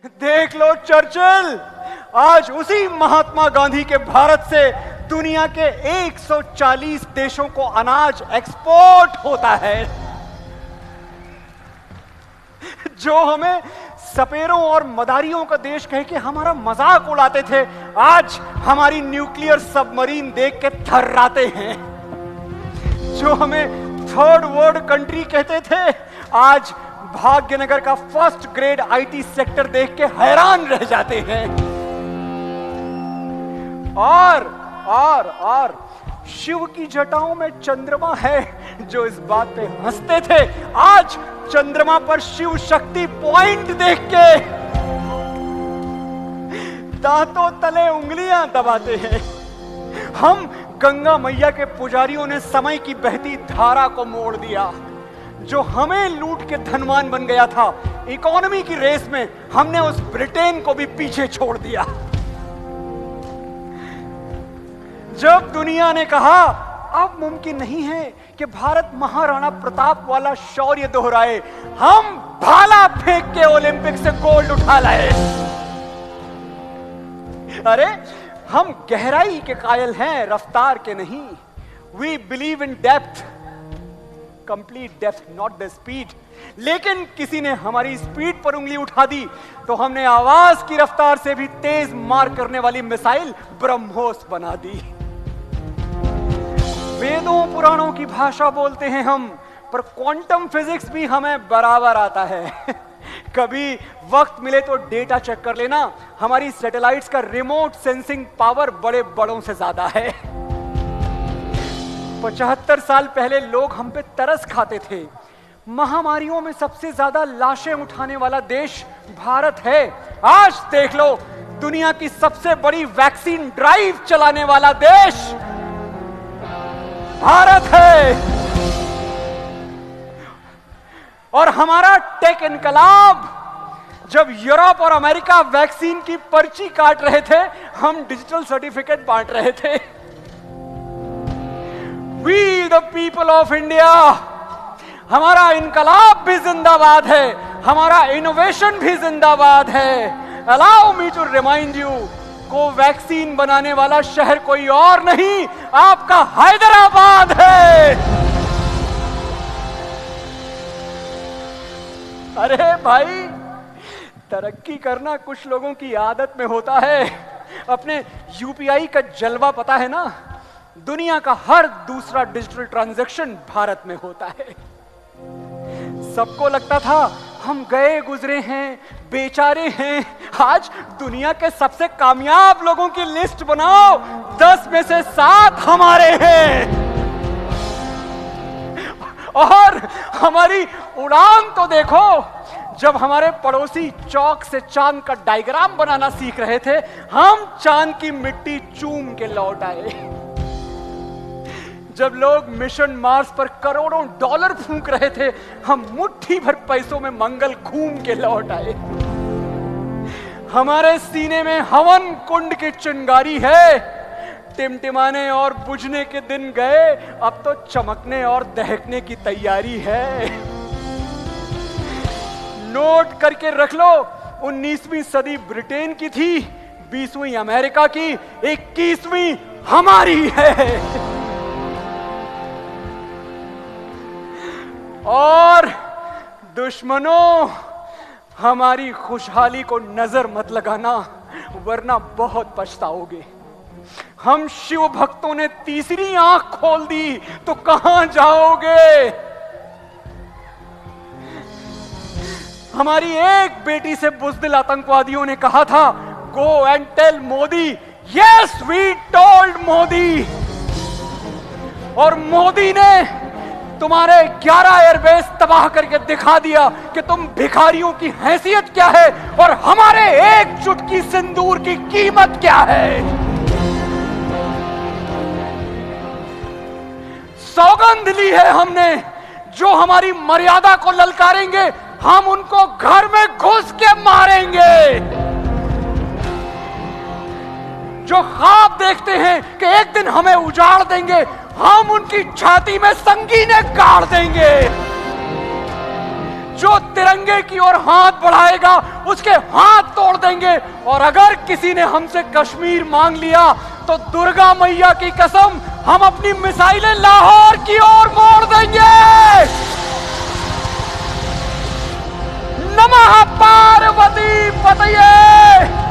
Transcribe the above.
देख लो चर्चिल, आज उसी महात्मा गांधी के भारत से दुनिया के 140 देशों को अनाज एक्सपोर्ट होता है। जो हमें सपेरों और मदारियों का देश कह के हमारा मजाक उड़ाते थे, आज हमारी न्यूक्लियर सबमरीन देख के थर्राते हैं। जो हमें थर्ड वर्ल्ड कंट्री कहते थे, आज भाग्यनगर का फर्स्ट ग्रेड आईटी सेक्टर देख के हैरान रह जाते हैं। और शिव की जटाओं में चंद्रमा है, जो इस बात पे हंसते थे, आज चंद्रमा पर शिव शक्ति पॉइंट देख के दांतों तले उंगलियां दबाते हैं। हम गंगा मैया के पुजारियों ने समय की बहती धारा को मोड़ दिया। जो हमें लूट के धनवान बन गया था, इकोनॉमी की रेस में हमने उस ब्रिटेन को भी पीछे छोड़ दिया। जब दुनिया ने कहा अब मुमकिन नहीं है कि भारत महाराणा प्रताप वाला शौर्य दोहराए, हम भाला फेंक के ओलंपिक से गोल्ड उठा लाए। अरे हम गहराई के कायल हैं, रफ्तार के नहीं। We believe in depth, complete depth, not the speed. लेकिन किसी ने हमारी स्पीड पर उंगली उठा दी तो हमने आवाज की रफ्तार से भी तेज मार करने वाली मिसाइल ब्रह्मोस बना दी। वेदों पुराणों की भाषा बोलते हैं हम, पर क्वांटम फिजिक्स भी हमें बराबर आता है। कभी वक्त मिले तो डेटा चेक कर लेना, हमारी सैटेलाइट्स का रिमोट सेंसिंग पावर बड़े बड़ों से ज्यादा है। 75 साल पहले लोग हम पे तरस खाते थे। महामारियों में सबसे ज्यादा लाशें उठाने वाला देश भारत है। आज देख लो, दुनिया की सबसे बड़ी वैक्सीन ड्राइव चलाने वाला देश भारत है। और हमारा टेक इनकलाब, जब यूरोप और अमेरिका वैक्सीन की पर्ची काट रहे थे, हम डिजिटल सर्टिफिकेट बांट रहे थे। We the people of India, हमारा इनकलाब भी जिंदाबाद है, हमारा इनोवेशन भी जिंदाबाद है। Allow me to remind you, Covaxin बनाने वाला शहर कोई और नहीं, आपका हैदराबाद है। अरे भाई, तरक्की करना कुछ लोगों की आदत में होता है। अपने यूपीआई का जलवा पता है ना? दुनिया का हर दूसरा डिजिटल ट्रांजैक्शन भारत में होता है। सबको लगता था हम गए गुजरे हैं, बेचारे हैं। आज दुनिया के सबसे कामयाब लोगों की लिस्ट बनाओ, 10 में से 7 हमारे हैं। और हमारी उड़ान तो देखो, जब हमारे पड़ोसी चौक से चांद का डायग्राम बनाना सीख रहे थे, हम चांद की मिट्टी चूम के लौट आए। जब लोग मिशन मार्स पर करोड़ों डॉलर फूंक रहे थे, हम मुट्ठी भर पैसों में मंगल घूम के लौट आए। हमारे सीने में हवन कुंड की चिंगारी है। टिमटिमाने और बुझने के दिन गए, अब तो चमकने और दहकने की तैयारी है। नोट करके रख लो, 19वीं सदी ब्रिटेन की थी, 20वीं अमेरिका की, 21वीं हमारी है। और दुश्मनों, हमारी खुशहाली को नजर मत लगाना, वरना बहुत पछताओगे। हम शिव भक्तों ने तीसरी आंख खोल दी तो कहां जाओगे? हमारी एक बेटी से बुज़दिल आतंकवादियों ने कहा था, go and tell Modi. Yes, we told Modi. और मोदी ने तुम्हारे 11 एयरबेस तबाह करके दिखा दिया कि तुम भिखारियों की हैसियत क्या है और हमारे एक चुटकी सिंदूर की कीमत क्या है। सौगंध ली है हमने, जो हमारी मर्यादा को ललकारेंगे, हम उनको घर में घुस के मारेंगे। जो ख्वाब देखते हैं कि एक दिन हमें उजाड़ देंगे, हम उनकी छाती में संगीने गाड़ देंगे। जो तिरंगे की ओर हाथ बढ़ाएगा उसके हाथ तोड़ देंगे। और अगर किसी ने हमसे कश्मीर मांग लिया तो दुर्गा मैया की कसम हम अपनी मिसाइलें लाहौर की ओर मोड़ देंगे। नमः पार्वती पतये।